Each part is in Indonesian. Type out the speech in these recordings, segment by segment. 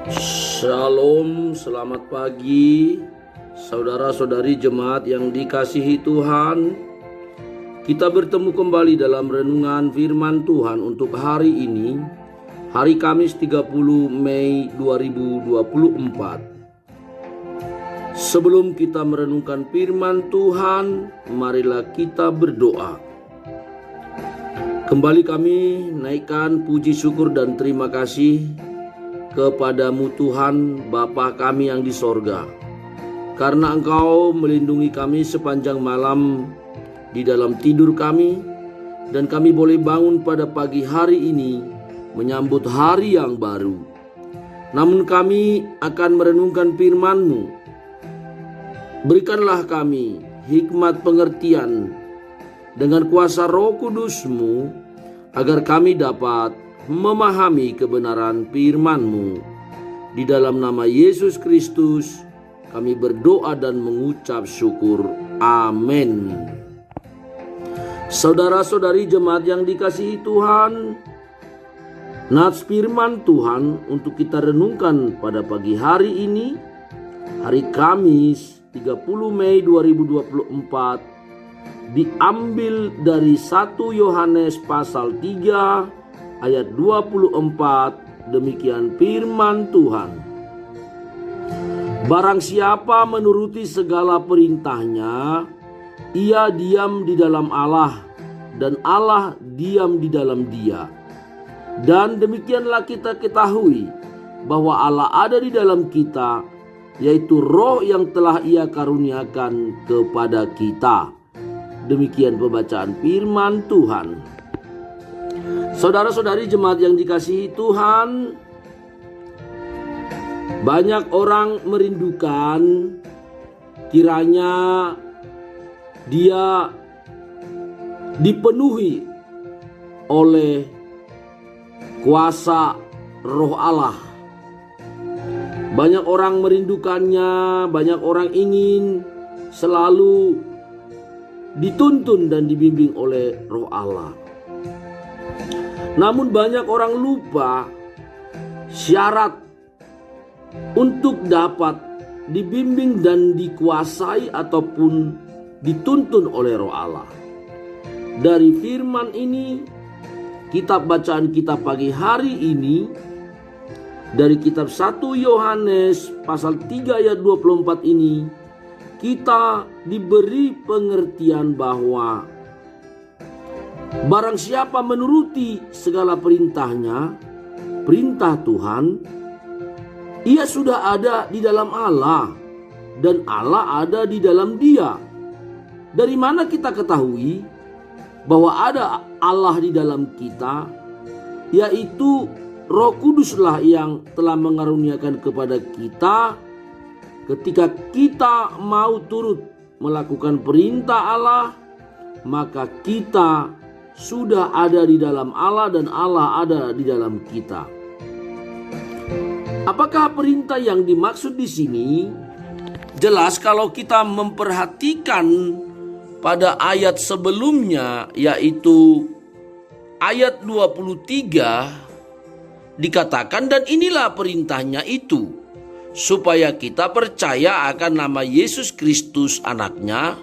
Shalom, selamat pagi saudara-saudari jemaat yang dikasihi Tuhan. Kita bertemu kembali dalam renungan firman Tuhan untuk hari ini, hari Kamis 30 Mei 2024. Sebelum kita merenungkan firman Tuhan, marilah kita berdoa. Kembali kami naikkan puji syukur dan terima kasih kepadamu Tuhan Bapa kami yang di sorga, karena Engkau melindungi kami sepanjang malam di dalam tidur kami, dan kami boleh bangun pada pagi hari ini menyambut hari yang baru. Namun kami akan merenungkan firman-Mu. Berikanlah kami hikmat pengertian dengan kuasa Roh Kudus-Mu, agar kami dapat memahami kebenaran firman-Mu. Di dalam nama Yesus Kristus kami berdoa dan mengucap syukur. Amin. Saudara-saudari jemaat yang dikasihi Tuhan, nats firman Tuhan untuk kita renungkan pada pagi hari ini, hari Kamis 30 Mei 2024, diambil dari 1 Yohanes pasal 3 ayat 24, demikian firman Tuhan. Barang siapa menuruti segala perintahnya, ia diam di dalam Allah, dan Allah diam di dalam dia. Dan demikianlah kita ketahui bahwa Allah ada di dalam kita, yaitu Roh yang telah Ia karuniakan kepada kita. Demikian pembacaan firman Tuhan. Saudara-saudari jemaat yang dikasihi Tuhan, banyak orang merindukan kiranya dia dipenuhi oleh kuasa Roh Allah. Banyak orang merindukannya, banyak orang ingin selalu dituntun dan dibimbing oleh Roh Allah. Namun banyak orang lupa syarat untuk dapat dibimbing dan dikuasai ataupun dituntun oleh Roh Allah. Dari firman ini, kitab bacaan kita pagi hari ini, dari kitab 1 Yohanes pasal 3 ayat 24 ini, kita diberi pengertian bahwa barang siapa menuruti segala perintahnya, perintah Tuhan, ia sudah ada di dalam Allah, dan Allah ada di dalam dia. Dari mana kita ketahui bahwa ada Allah di dalam kita? Yaitu Roh Kuduslah yang telah mengaruniakan kepada kita ketika kita mau turut melakukan perintah Allah, maka kita sudah ada di dalam Allah dan Allah ada di dalam kita. Apakah perintah yang dimaksud di sini? Jelas kalau kita memperhatikan pada ayat sebelumnya, yaitu ayat 23, dikatakan, dan inilah perintahnya itu, supaya kita percaya akan nama Yesus Kristus anaknya,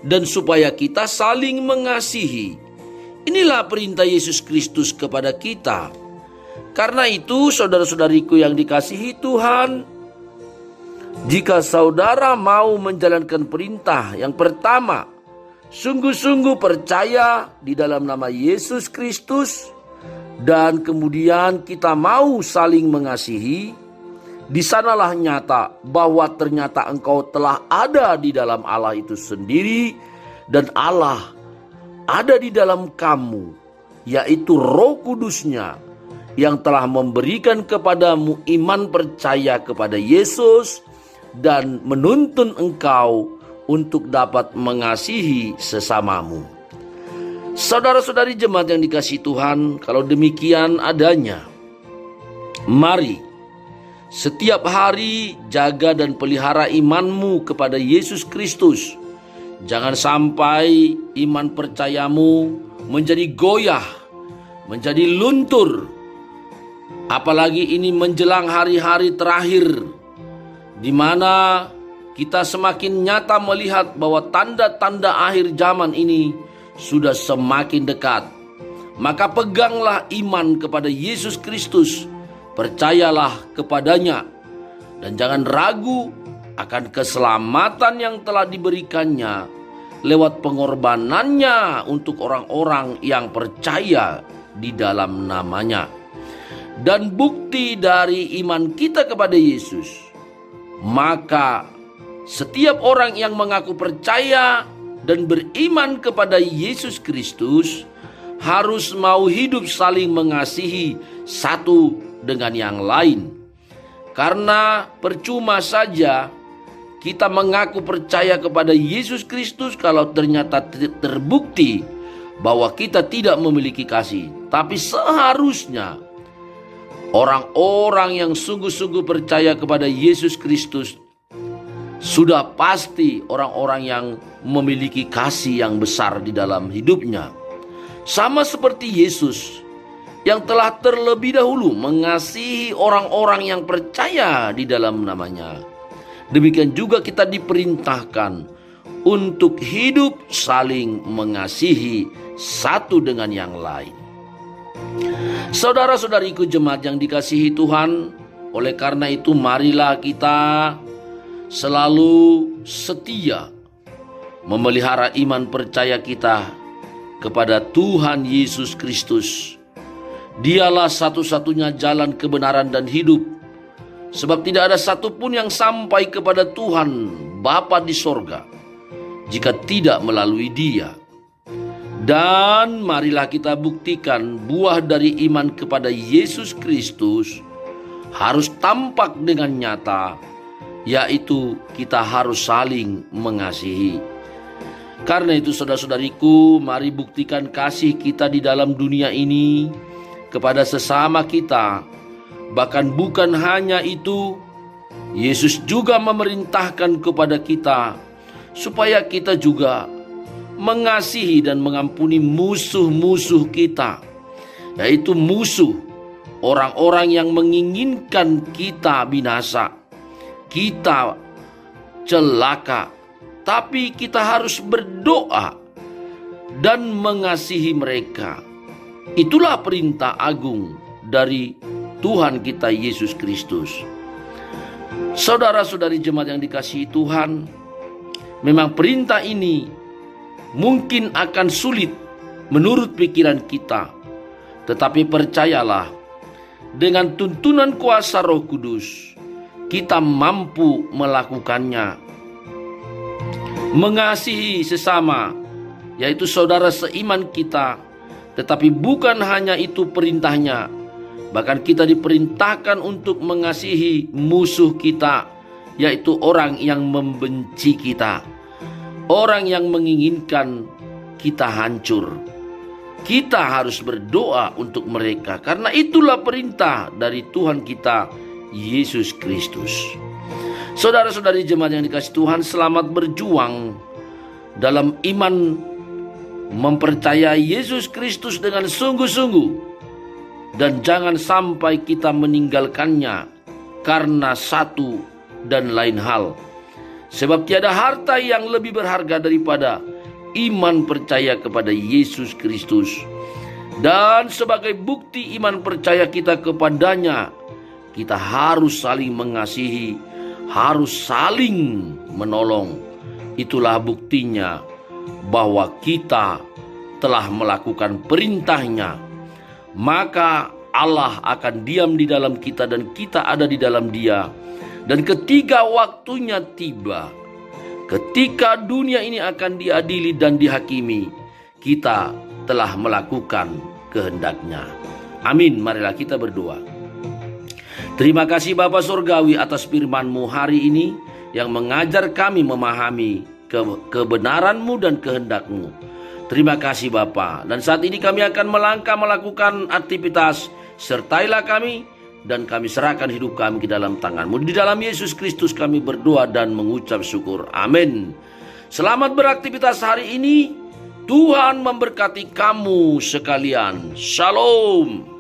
dan supaya kita saling mengasihi. Inilah perintah Yesus Kristus kepada kita. Karena itu, saudara-saudariku yang dikasihi Tuhan, jika saudara mau menjalankan perintah yang pertama, sungguh-sungguh percaya di dalam nama Yesus Kristus, dan kemudian kita mau saling mengasihi, di sanalah nyata bahwa ternyata engkau telah ada di dalam Allah itu sendiri, dan Allah ada di dalam kamu, yaitu Roh Kudusnya yang telah memberikan kepadamu iman percaya kepada Yesus dan menuntun engkau untuk dapat mengasihi sesamamu. Saudara-saudari jemaat yang dikasihi Tuhan, kalau demikian adanya, mari setiap hari jaga dan pelihara imanmu kepada Yesus Kristus. Jangan sampai iman percayamu menjadi goyah, menjadi luntur, Apalagi ini menjelang hari-hari terakhir, di mana kita semakin nyata melihat bahwa tanda-tanda akhir zaman ini sudah semakin dekat. Maka peganglah iman kepada Yesus Kristus, percayalah kepadanya, dan jangan ragu akan keselamatan yang telah diberikannya lewat pengorbanannya untuk orang-orang yang percaya di dalam namanya. Dan bukti dari iman kita kepada Yesus, maka setiap orang yang mengaku percaya dan beriman kepada Yesus Kristus harus mau hidup saling mengasihi satu dengan yang lain. Karena percuma saja kita mengaku percaya kepada Yesus Kristus kalau ternyata terbukti bahwa kita tidak memiliki kasih. Tapi seharusnya orang-orang yang sungguh-sungguh percaya kepada Yesus Kristus sudah pasti orang-orang yang memiliki kasih yang besar di dalam hidupnya. Sama seperti Yesus yang telah terlebih dahulu mengasihi orang-orang yang percaya di dalam namanya. Demikian juga kita diperintahkan untuk hidup saling mengasihi satu dengan yang lain. Saudara-saudariku jemaat yang dikasihi Tuhan, oleh karena itu marilah kita selalu setia memelihara iman percaya kita kepada Tuhan Yesus Kristus. Dialah satu-satunya jalan kebenaran dan hidup, sebab tidak ada satupun yang sampai kepada Tuhan Bapa di sorga jika tidak melalui Dia. Dan marilah kita buktikan buah dari iman kepada Yesus Kristus harus tampak dengan nyata, yaitu kita harus saling mengasihi. Karena itu saudara-saudariku, mari buktikan kasih kita di dalam dunia ini kepada sesama kita. Bahkan bukan hanya itu, Yesus juga memerintahkan kepada kita supaya kita juga mengasihi dan mengampuni musuh-musuh kita, yaitu musuh orang-orang yang menginginkan kita binasa, kita celaka. Tapi kita harus berdoa dan mengasihi mereka. Itulah perintah agung dari Tuhan kita Yesus Kristus. Saudara-saudari jemaat yang dikasihi Tuhan, memang perintah ini mungkin akan sulit menurut pikiran kita, tetapi percayalah, dengan tuntunan kuasa Roh Kudus kita mampu melakukannya. Mengasihi sesama, yaitu saudara seiman kita. Tetapi bukan hanya itu perintahnya, bahkan kita diperintahkan untuk mengasihi musuh kita, yaitu orang yang membenci kita, orang yang menginginkan kita hancur. Kita harus berdoa untuk mereka, karena itulah perintah dari Tuhan kita Yesus Kristus. Saudara-saudari jemaat yang dikasihi Tuhan, selamat berjuang dalam iman mempercayai Yesus Kristus dengan sungguh-sungguh, dan jangan sampai kita meninggalkannya karena satu dan lain hal. Sebab tiada harta yang lebih berharga daripada iman percaya kepada Yesus Kristus. Dan sebagai bukti iman percaya kita kepadanya, kita harus saling mengasihi, harus saling menolong. Itulah buktinya bahwa kita telah melakukan perintahnya. Maka Allah akan diam di dalam kita dan kita ada di dalam Dia. Dan ketika waktunya tiba, ketika dunia ini akan diadili dan dihakimi, kita telah melakukan kehendak-Nya. Amin. Marilah kita berdoa. Terima kasih Bapa Surgawi atas firman-Mu hari ini yang mengajar kami memahami kebenaran-Mu dan kehendak-Mu. Terima kasih Bapa. Dan saat ini kami akan melangkah melakukan aktivitas. Sertailah kami dan kami serahkan hidup kami ke dalam tangan-Mu. Di dalam Yesus Kristus kami berdoa dan mengucap syukur. Amin. Selamat beraktivitas hari ini. Tuhan memberkati kamu sekalian. Shalom.